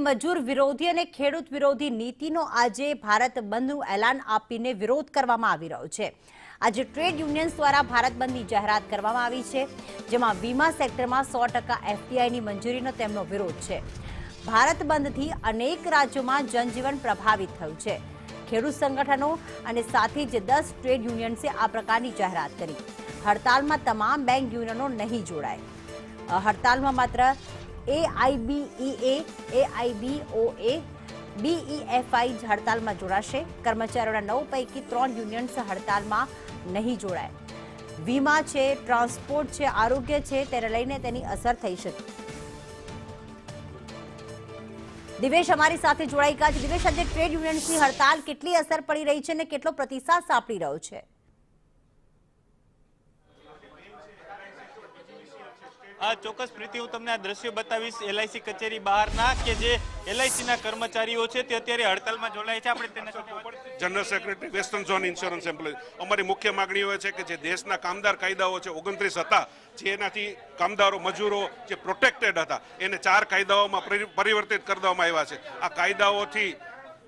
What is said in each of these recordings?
મજૂર વિરોધી અને ખેડૂત વિરોધી નીતિનો આજે ભારત બંધનું એલાન આપીને વિરોધ કરવામાં આવી રહ્યો છે। આજે ટ્રેડ યુનિયન્સ દ્વારા ભારત બંધની જાહેરાત કરવામાં આવી છે, જેમાં વીમા સેક્ટરમાં 100% એફડીઆઈની મંજૂરીનો તેમનો વિરોધ છે। ભારત બંધથી અનેક રાજ્યોમાં જનજીવન પ્રભાવિત થયું છે। ખેડૂત સંગઠનો અને સાથે જ 10 ટ્રેડ યુનિયન્સે આ પ્રકારની જાહેરાત કરી। હડતાલમાં તમામ બેંક યુનિયનો નહીં જોડાય। હડતાલમાં માત્ર AIBEA, AIBOA, BEFI હડતાલમાં જોડાશે। કર્મચારીઓના 9 પૈકી 3 યુનિયન્સ હડતાલમાં નહીં જોડાય। વીમા છે, ટ્રાન્સપોર્ટ છે, આરોગ્ય છે, તેને લઈને તેની અસર થઈ શકે। દિવેશ અમારી સાથે જોડાઈ ગયા છે। દિવેશ, આજે ટ્રેડ યુનિયન્સની હડતાલ કેટલી અસર પડી રહી છે અને કેટલો પ્રતિસાદ સાંપડી રહ્યો છે? ચોક્કસ પ્રીતિ, હું તમને આ દ્રશ્યો બતાવીશ LIC કચેરી બહારના કે જે LIC ના કર્મચારીઓ છે તે અત્યારે હડતાલમાં જોડાય છે। આપણે તેના general secretary western zone insurance employ, અમારી મુખ્ય માગણીઓ છે કે જે દેશના કામદાર કાયદાઓ છે 29 હતા, જેનાથી કામદારો મજૂરો જે પ્રોટેક્ટેડ હતા એને 4 કાયદાઓમાં પરિવર્તિત કરી દેવામાં આવ્યા છે। આ કાયદાઓથી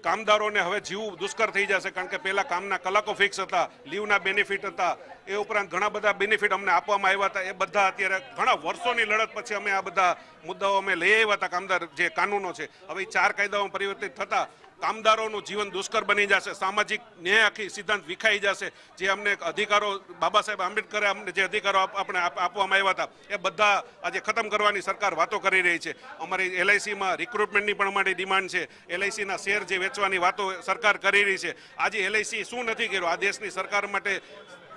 કામદારોને હવે જીવવું દુષ્કર થઈ જશે, કારણ કે પહેલા કામના કલાકો ફિક્સ હતા, લીવના બેનિફિટ હતા, એ ઉપરાંત ઘણા બધા બેનિફિટ અમને આપવામાં આવ્યા હતા। એ બધા અત્યારે ઘણા વર્ષોની લડત પછી અમે આ બધા મુદ્દાઓ અમે લઈ આવ્યા હતા। કામદાર જે કાનૂનો છે હવે 4 કાયદાઓમાં પરિવર્તિત થતા કામદારોનું જીવન દુષ્કર બની જશે, સામાજિક ન્યાય આખી સિદ્ધાંત વિખાઈ જશે। જે અમને અધિકારો બાબા સાહેબ આંબેડકરે અમને જે અધિકારો આપણે આપવામાં આવ્યા હતા એ બધા આજે ખતમ કરવાની સરકાર વાતો કરી રહી છે। અમારી LICમાં રિક્રુટમેન્ટની પણ અમારી ડિમાન્ડ છે। LICના શેર જે વેચવાની વાતો સરકાર કરી રહી છે। આજે LIC શું નથી કર્યું આ દેશની સરકાર માટે?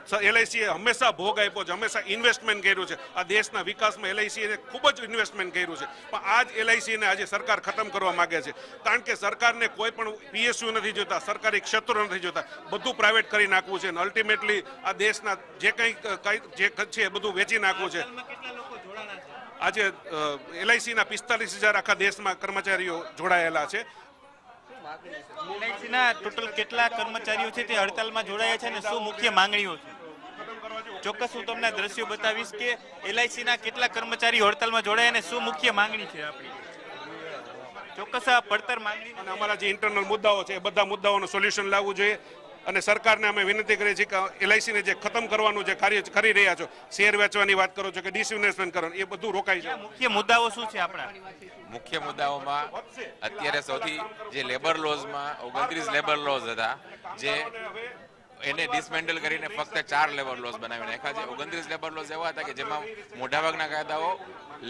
LICએ હંમેશા ભોગ આપ્યો છે, હંમેશા ઇન્વેસ્ટમેન્ટ કર્યું છે। આ દેશના વિકાસમાં LICએ ખૂબ જ ઇન્વેસ્ટમેન્ટ કર્યું છે, પણ આ જ LICને આજે સરકાર ખતમ કરવા માગે છે, કારણ કે સરકારને કોઈ પણ PSU નથી જોતા, સરકારી ક્ષેત્રો નથી જોતા, બધું પ્રાઇવેટ કરી નાખવું છે અને અલ્ટિમેટલી આ દેશના જે કંઈ જે છે એ બધું વેચી નાખવું છે। આજે LICના 45,000 આખા દેશમાં કર્મચારીઓ જોડાયેલા છે। LICના ટોટલ કેટલા કર્મચારીઓ છે તે હડતાલમાં જોડાયા છે અને શું મુખ્ય માંગણીઓ છે? ચોક્કસ હું તમને દ્રશ્યો બતાવીશ કે LICના કેટલા કર્મચારીઓ હડતાલમાં જોડાયા અને શું મુખ્ય માંગણી છે આપણી? ચોક્કસ આ પડતર માંગણી અને અમારા જે ઇન્ટરનલ મુદ્દાઓ છે એ બધા મુદ્દાઓનું સોલ્યુશન લાવવું જોઈએ અને સરકારને અમે વિનંતી કરીએ છીએ કે LICને જે ખતમ કરવાનું જે કાર્ય કરી રહ્યા છો, શેર વેચવાની વાત કરો છો કે ડિસઇન્વેસ્ટમેન્ટ કરવાનું, એ બધું રોકાઈ જાય। મુખ્ય મુદ્દાઓ શું છે આપણા? મુખ્ય મુદ્દાઓમાં અત્યારે સૌથી જે લેબર લોઝમાં 29 લેબર લોઝ હતા, જે એને ડિસમેન્ટલ કરીને ફક્ત 4 લેબર લોઝ બનાવી નાખ્યા છે। 29 લેબર લોઝ એવા હતા કે જેમાં મોટાભાગના કાયદાઓ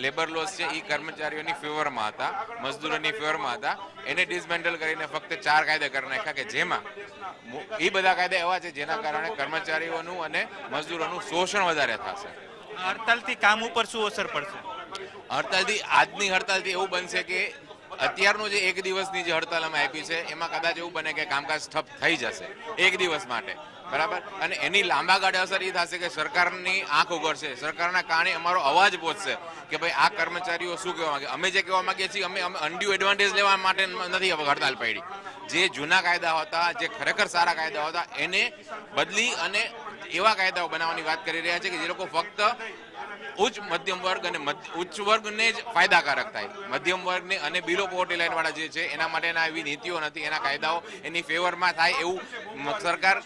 લેબર લોઝ છે એ કર્મચારીઓની ફેવરમાં હતા, મજદૂરોની ફેવરમાં હતા, એને ડિસમેન્ટલ કરીને ફક્ત 4 કાયદા કરી નાખ્યા કે જેમાં એ બધા કાયદા એવા છે જેના કારણે કર્મચારીઓનું અને મજદૂરોનું શોષણ વધારે થશે। હડતાલથી કામ ઉપર શું અસર પડશે? હડતાલથી આજની હડતાલથી એવું બનશે કે અત્યારનું જે 1 દિવસની જે હડતાલ અમે આપી છે એમાં કદાચ એવું બને કે કામકાજ ઠપ થઈ જશે 1 દિવસ માટે, બરાબર? અને એની લાંબા ગાળે અસર એ થશે કે સરકારની આંખ ઉઘડશે, સરકારના કારણે અમારો અવાજ પહોંચશે કે ભાઈ આ કર્મચારીઓ શું કહેવા માંગે। અમે જે કહેવા માંગીએ છીએ અમે અનડ્યુ એડવાન્ટેજ લેવા માટે નથી હડતાલ પાડી। જે જૂના કાયદા હતા, જે ખરેખર સારા કાયદા હતા, એને બદલી અને એવા કાયદાઓ બનાવવાની વાત કરી રહ્યા છે કે જે લોકો ફક્ત ઉચ્ચ મધ્યમ વર્ગ અને ઉચ્ચ વર્ગને જ ફાયદાકારક થાય। મધ્યમ વર્ગને અને બિલો પોવર્ટી લાઇન વાળા જે છે એના માટેના એવી નીતિઓ નથી, એના કાયદાઓ એની ફેવરમાં થાય એવું સરકાર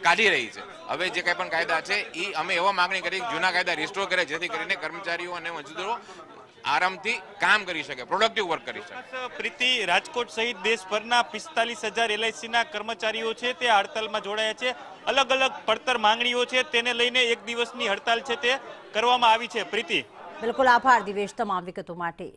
કાઢી રહી છે। હવે જે કંઈ પણ કાયદા છે એ અમે એવા માગણી કરી કે જૂના કાયદા રિસ્ટોર કરે, જેથી કરીને કર્મચારીઓ અને મજદૂરો આરામથી કામ કરી શકે, પ્રોડક્ટિવ વર્ક કરી શકે। પ્રીતિ, રાજકોટ સહિત દેશભરના 45,000 LICના કર્મચારીઓ છે તે હડતાલમાં જોડાયા છે। અલગ અલગ પડતર માંગણીઓ છે, તેને લઈને 1 દિવસની હડતાલ છે તે કરવામાં આવી છે। પ્રીતિ, બિલકુલ આભાર દિવેશ તમામ વિગતો માટે।